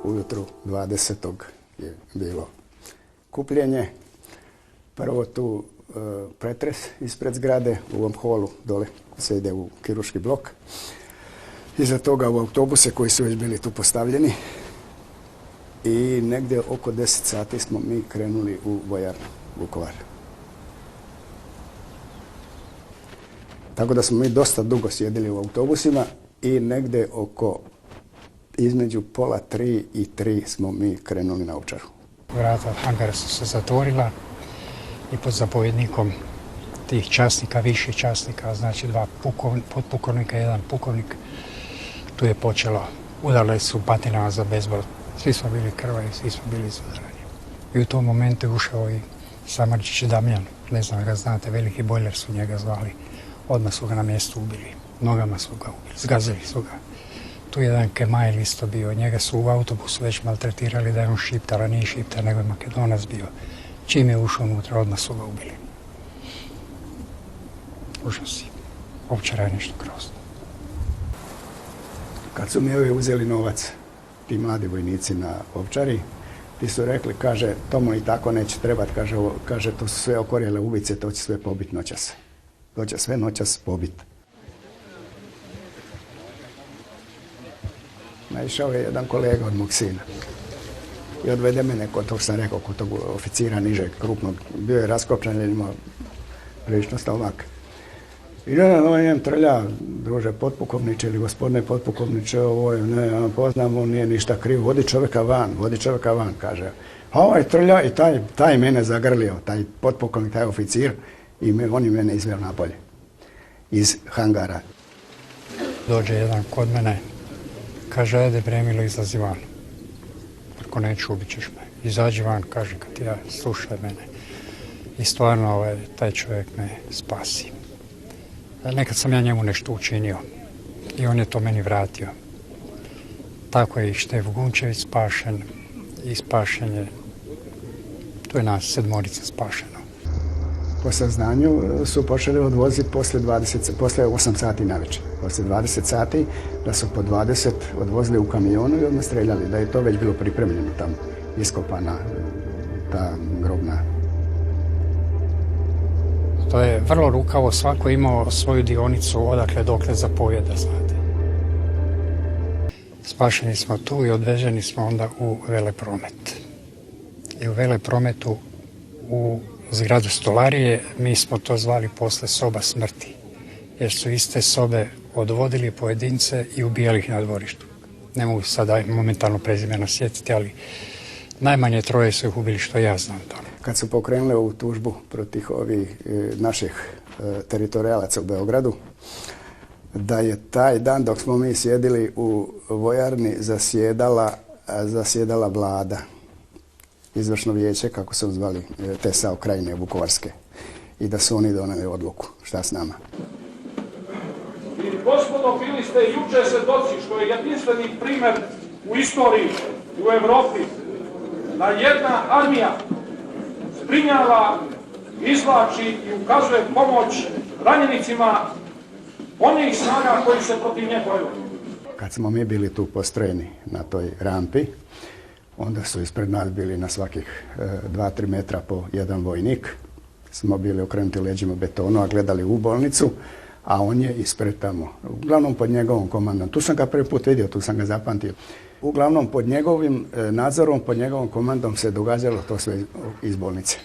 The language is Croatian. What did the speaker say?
ujutru 20. je bilo kupljenje. Prvo tu pretres ispred zgrade u ovom holu dole se ide u kirurški blok. Iza toga u autobuse koji su već bili tu postavljeni. I negdje oko 10 sati smo mi krenuli u vojarnu Vukovar. Tako da smo mi dosta dugo sjedili u autobusima i negdje oko između 2:30 i 3 smo mi krenuli na Ovčaru. Vrata hangara su se zatvorila i pod zapovjednikom tih časnika, viših časnika, znači 2 potpukovnika, 1 pukovnik, tu je počelo. Udarili su batinama za bezbroj. Svi smo bili krvavi, svi smo bili izudarani. I u tom momentu je ušao i Samardžić Damjan, ne znam ga znate, veliki bojler su njega zvali. Odmah su ga na mjestu ubili, nogama su ga ubili, zgazili su ga. Tu je jedan Kemajl isto bio, njega su u autobusu već maltretirali da je on Šiptar, a nije Šiptar, nego je Makedonac bio. Čim je ušao unutra, odmah su ga ubili. Užasi. Ovčara je nešto grozno. Kad su mi ovi uzeli novac, ti mladi vojnici na Ovčari, ti su rekli, kaže, to mu i tako neće trebati, kaže, to su sve okorjele ubice, to će sve pobiti noćas. To će sve noćas pobiti. Naišao je jedan kolega od mog sina i odvede mene kod tog, sam rekao, kod tog oficira nižeg, krupnog. Bio je raskopčan, jer imao prilično stomak. I on njem trlja, druže potpukovniče ili gospodine potpukovniče, ovo je, ne, poznam, on nije ništa kriv, vodi čovjeka van, kaže. A ovaj trlja i taj mene zagrlio, taj potpukovnik, taj oficir, i on je mene izveo napolje, iz hangara. Dođe jedan kod mene, kaže, ajde Bremilo, izlazi van. Ako neću, ubit ćeš me. Izađi van, kaže, kad ja, slušaj mene. I stvarno, taj čovjek me spasi. Nekad sam ja njemu nešto učinio i on je to meni vratio. Tako je i Štef Gunčević spašen i spašen je, tu je nas 7 spašeno. Po saznanju su počeli odvoziti posle 8 sati navečer. Posle 20 sati da su po 20 odvozili u kamionu i odmah streljali, da je to već bilo pripremljeno tamo, iskopana ta grobna. To je vrlo rukavo, svako imao svoju dionicu odakle dokle zapovjeda, znate. Spašeni smo tu i odveženi smo onda u Velepromet. I u Veleprometu u zgradu stolarije, mi smo to zvali posle soba smrti, jer su iste sobe odvodili pojedince i ubijali ih na dvorištu. Ne mogu sada momentalno prezimena sjetiti, ali najmanje 3 su ih ubili, što ja znam to. Kad su pokrenuli ovu tužbu protiv ovih naših teritorijalaca u Beogradu, da je taj dan dok smo mi sjedili u vojarni zasjedala vlada, izvršno vijeće, kako su zvali, te SAO Krajine Vukovarske, i da su oni doneli odluku šta s nama. I gospodo, bili ste juče svedoci, što je jedinstveni primjer u istoriji, u Evropi, da jedna armija zbrinjava, izvlači i ukazuje pomoć ranjenicima onih snaga koji se protiv nje bore. Kad smo mi bili tu postrojeni na toj rampi, onda su ispred nas bili na svakih 2-3 metra po jedan vojnik. Smo bili okrenuti leđima betonu, a gledali u bolnicu, a on je ispred tamo. Uglavnom pod njegovom komandom. Tu sam ga prvi put vidio, tu sam ga zapamtio. Uglavnom pod njegovim nadzorom, pod njegovom komandom se događalo to sve iz bolnice.